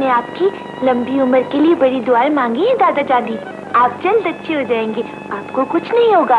हमने आपकी लंबी उम्र के लिए बड़ी दुआएं मांगी हैं दादा जानी। आप जल्द अच्छे हो जाएंगे, आपको कुछ नहीं होगा।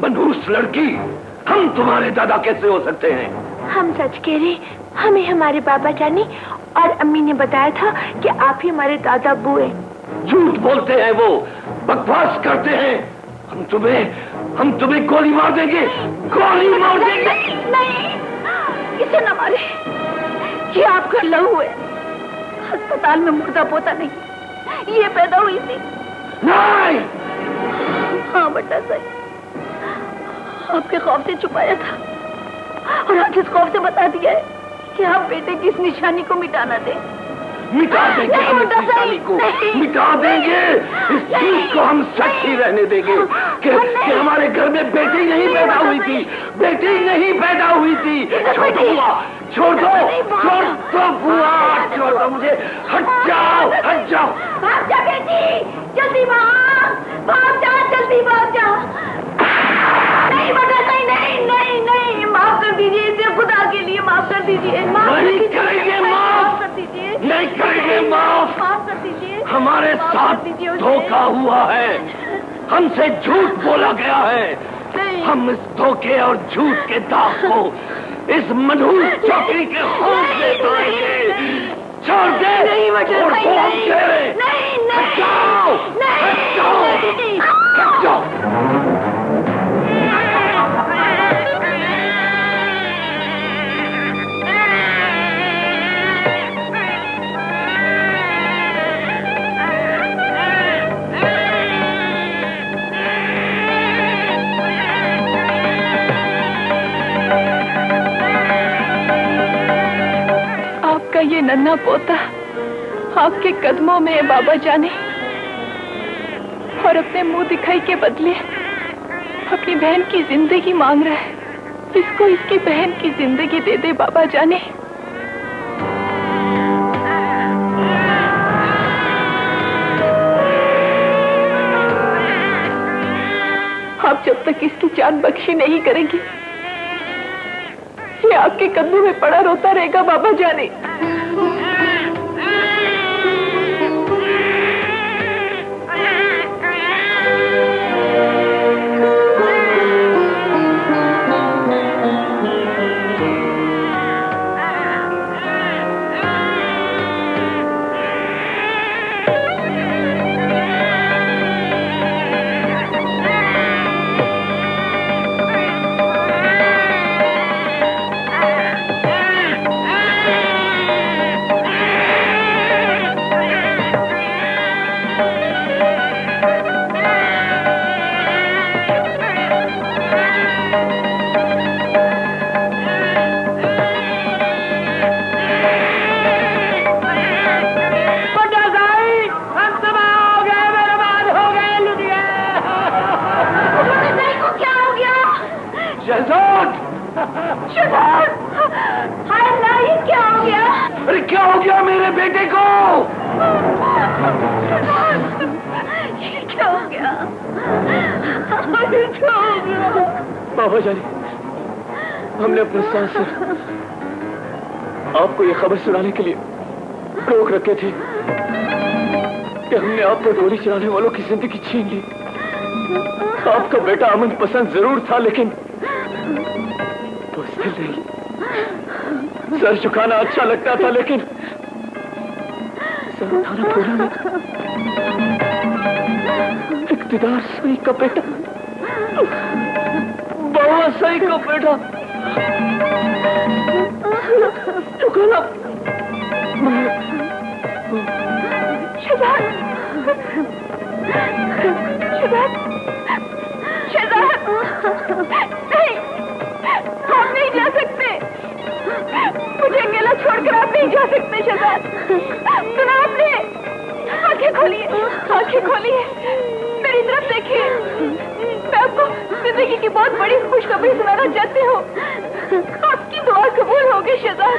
मनहूस लड़की, हम तुम्हारे दादा कैसे हो सकते हैं? हम सच कह रहे, हमें हमारे बाबा जानी और अम्मी ने बताया था कि आप ही हमारे दादा अब्बू हैं। झूठ बोलते हैं वो, बकवास करते हैं। हम तुम्हें गोली मार देंगे, गोली मार देंगे। नहीं, इसे न मारे, ये आपका लहू है। अस्पताल में मुर्दा पोता नहीं, ये पैदा हुई थी। नहीं। हाँ बेटा सही, आपके खौफ से छुपाया था और आज इस खौफ से बता दिया है कि आप बेटे की इस निशानी को मिटाना दें। मिटा देंगे हम इस निशानी को, मिटा देंगे। इस चीज को हम सच ही रहने देंगे कि हमारे घर में बेटी नहीं पैदा हुई थी, बेटी नहीं पैदा हुई थी। छोड़ दो बुआ, छोड़ दो, छोड़ दो बुआ, छोड़ दो मुझे। हट जाओ, हट जाओ। भाग जा बेटी, जल्दी भाग जा, जल्दी भाग जा। नहीं बेटा नहीं, नहीं नहीं नहीं, माफ कर दीजिए इसे, खुदा के लिए माफ कर दीजिए। नहीं करेंगे माफ, नहीं करेंगे माफ। माफ कर दीजिए। हमारे साथ धोखा हुआ है, हमसे झूठ बोला गया है। हम इस धोखे और झूठ के दाग को इस मनहूस चौकड़ी के खून से धोएंगे। छोड़ दे, नहीं बेटा नहीं, नहीं नहीं, हट जाओ, हट जाओ, हट जाओ। ये नन्हा पोता आपके कदमों में है बाबा जाने, और अपने मुंह दिखाई के बदले अपनी बहन की जिंदगी मांग रहा है। इसको इसकी बहन की जिंदगी दे दे बाबा जाने। आप जब तक इसकी जान बख्शी नहीं करेंगी, ये आपके कदमों में पड़ा रोता रहेगा बाबा जाने। अरे क्या हो गया मेरे बेटे को? क्या हो गया? क्या हो गया? बाबा जानी, हमने अपने साथ से आपको ये खबर सुनाने के लिए रोक रखे थे कि हमने आप पर गोली चलाने वालों की जिंदगी छीन ली। आपका बेटा अमन पसंद जरूर था, लेकिन बुज़दिल नहीं। सर झुकाना अच्छा लगता था, लेकिन सर उठाना पूरा नहीं। इक़्तिदार सही का बेटा, बाबा सही का बेटा, झुकाना। शहजाद, शहजाद, शहजाद, नहीं, आप नहीं जा सकते। मुझे अकेला छोड़कर आप नहीं जा सकते शहजाद। सुना आपने? आंखें खोलिए, आंखें खोलिए, मेरी तरफ देखिए। मैं आपको जिंदगी की बहुत बड़ी खुशखबरी सुनाना चाहती हूँ। आपकी दुआ कबूल हो गई शहजाद।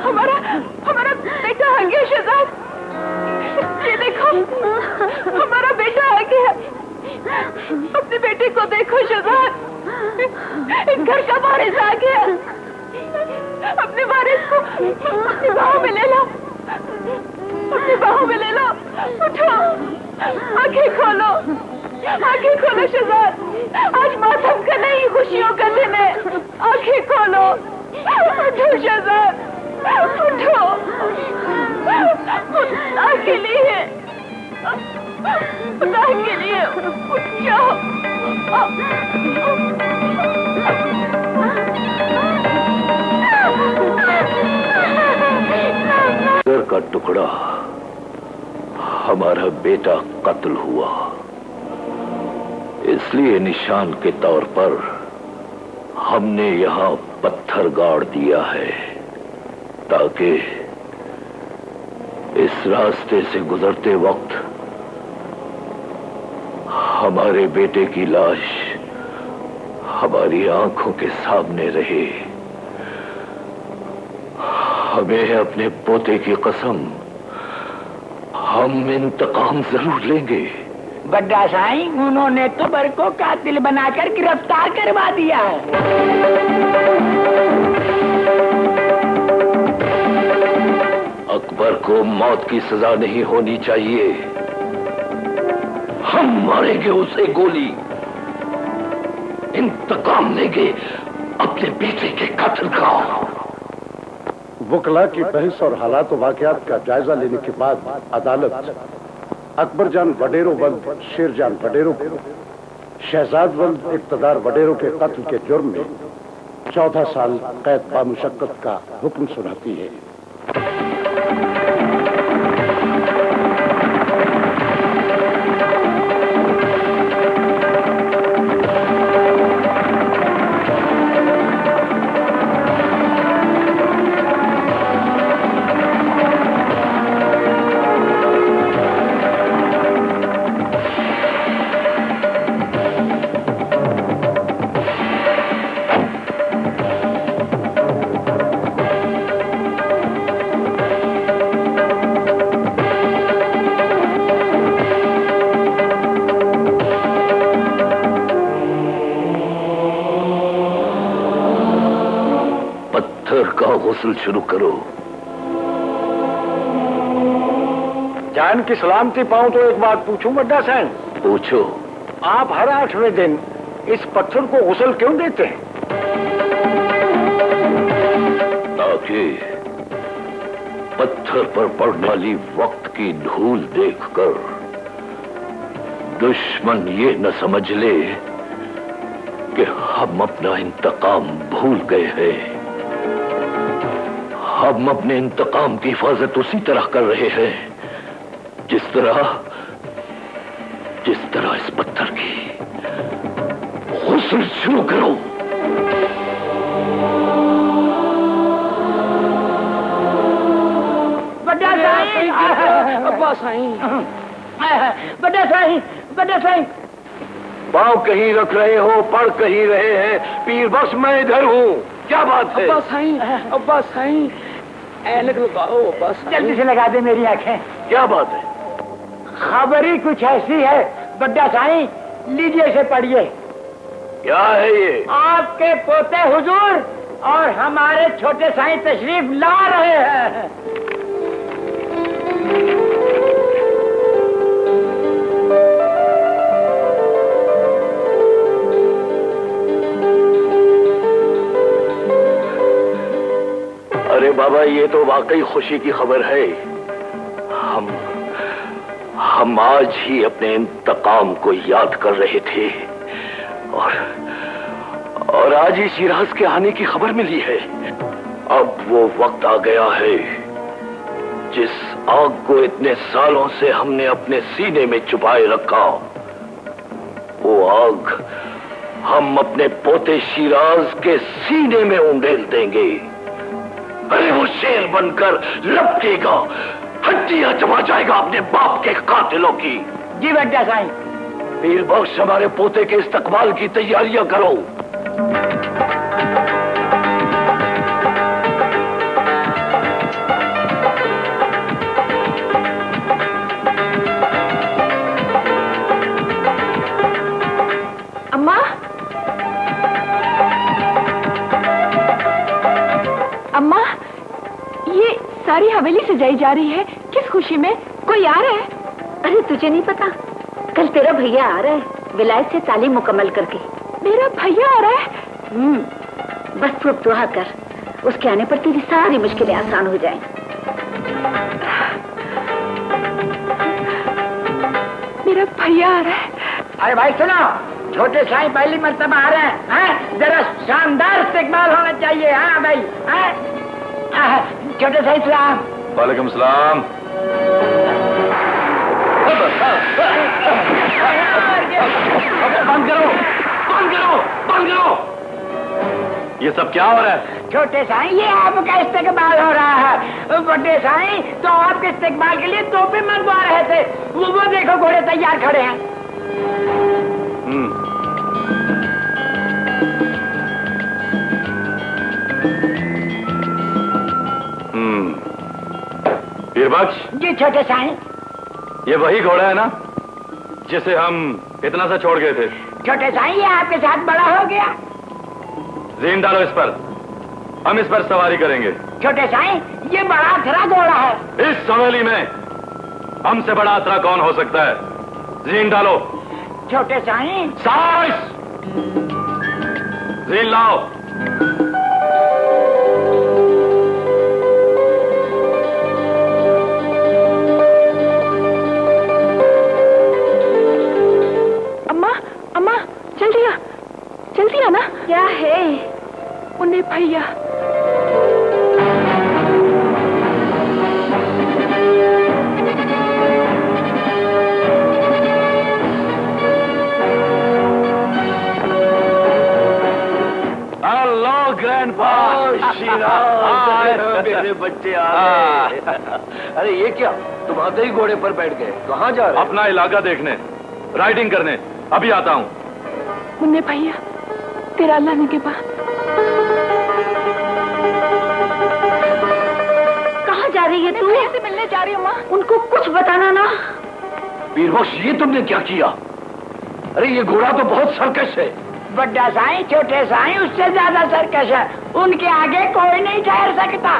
हमारा बेटा आ गया शहजाद। ये देखो, हमारा बेटा आ गया। अपने बेटे को देखो शहजाद, इस घर का वारिस आ गया। अपने वारिस को अपनी बाहों में ले लो, अपनी बाहों में ले लो। उठो, आंखें खोलो, आंखें खोलो शहजाद। आज मातम का नहीं, खुशियों का दिन है। आंखें खोलो, उठो शहजाद, उठो। खुदा के लिए, खुदा के लिए उठ जाओ। सर का टुकड़ा, हमारा बेटा कत्ल हुआ, इसलिए निशान के तौर पर हमने यहाँ पत्थर गाड़ दिया है, ताकि इस रास्ते से गुजरते वक्त हमारे बेटे की लाश हमारी आंखों के सामने रहे। हमें अपने पोते की कसम, हम इंतकाम जरूर लेंगे। बड्डा साईं, उन्होंने तो बर को कातिल बनाकर गिरफ्तार करवा दिया है। अकबर को मौत की सजा नहीं होनी चाहिए, हम मारेंगे उसे गोली, इंतकाम लेंगे अपने बेटे के कत्ल का। वकला की बहस और हालात वाकयात का जायजा लेने के बाद अदालत अकबर जान वडेरो वल्द शेर जान वडेरो को शहजाद वल्द इक्तदार वडेरो के कत्ल के जुर्म में 14 साल कैद बामुशक्कत का हुक्म सुनाती है। गुस्ल शुरू करो। जान की सलामती पाऊं तो एक बात पूछूं बड्डा साईं? पूछो। आप हर 8वें दिन इस पत्थर को गुस्ल क्यों देते हैं? ताकि पत्थर पर पड़ने वाली वक्त की धूल देखकर दुश्मन ये न समझ ले कि हम अपना इंतकाम भूल गए हैं। हम अपने इंतकाम की हिफाजत उसी तरह कर रहे हैं जिस तरह इस पत्थर की। गुस्ल शुरू करो। बड्डा साईं, अब्बा साईं, बड्डा साईं, बड्डा साईं। पाँव कहीं रख रहे हो, पढ़ कहीं रहे हैं। पीर बख्श, मैं इधर हूँ। क्या बात है? अब्बा साईं, ऐनक लगाओ अब्बा साईं। जल्दी से लगा दे मेरी आंखें। क्या बात है? खबर ही कुछ ऐसी है बड्डा साईं, लीजिए इसे पढ़िए। क्या है ये? आपके पोते हुजूर और हमारे छोटे साईं तशरीफ ला रहे हैं। अरे बाबा, ये तो वाकई खुशी की खबर है। हम आज ही अपने इंतकाम को याद कर रहे थे और आज ही शिराज के आने की खबर मिली है। अब वो वक्त आ गया है जिस आग को इतने सालों से हमने अपने सीने में छुपाए रखा, वो आग हम अपने पोते शिराज के सीने में उंडेल देंगे। अरे वो शेर बनकर लपकेगा, हड्डियां जमा जाएगा अपने बाप के कातिलों की। जी बड्डा साईं। पीर बख्श, हमारे पोते के इस्तकबाल की तैयारियां करो। सजाई जा रही है? किस खुशी में? कोई आ रहा है? अरे तुझे नहीं पता, कल तेरा भैया आ रहा है विलायत से तालीम मुकम्मल करके। मेरा भैया आ रहा है? बस तू अब दुआ कर, उसके आने पर तेरी सारी मुश्किलें आसान हो जाएं। मेरा भैया आ रहा है। अरे भाई सुनो, छोटे साईं पहली मर्तबा आ रहे हैं, जरा शानदार इस्तेकबाल होना चाहिए। हाँ भाई, छोटे साईं सलाम। वालेकुम सलाम। बंद करो, बंद करो, बंद करो। ये सब क्या हो रहा है? छोटे साईं, ये आपका इस्तेकबाल हो रहा है। बड़े साईं तो आपके इस्तेकबाल के लिए तोहफे मंगवा रहे थे। वो देखो घोड़े तैयार खड़े हैं। वीरबख्श जी छोटे साईं। ये वही घोड़ा है ना जिसे हम इतना सा छोड़ गए थे? छोटे साईं, ये आपके साथ बड़ा हो गया। जीन डालो इस पर, हम इस पर सवारी करेंगे। छोटे साईं, ये बड़ा अथरा घोड़ा है। इस सवेली में हमसे बड़ा अथरा कौन हो सकता है? जीन डालो। छोटे साईं। साइस, जीन लाओ। जल्दी आना। क्या है? उन्हें भैया। Hello grandpa. मेरे बच्चे आ गए। अरे ये क्या, तुम आते ही घोड़े पर बैठ गए? कहाँ जा रहे? अपना इलाका देखने, राइडिंग करने। अभी आता हूँ। मुन्ने भैया, तेरा अल्लाह के बाद। कहाँ जा रही है तू? से मिलने जा रही हूँ माँ। उनको कुछ बताना ना। वीरबख्श, ये तुमने क्या किया? अरे ये घोड़ा तो बहुत सर्कस है। बड़ा साईं, छोटे साईं उससे ज्यादा सर्कस है। उनके आगे कोई नहीं ठहर सकता।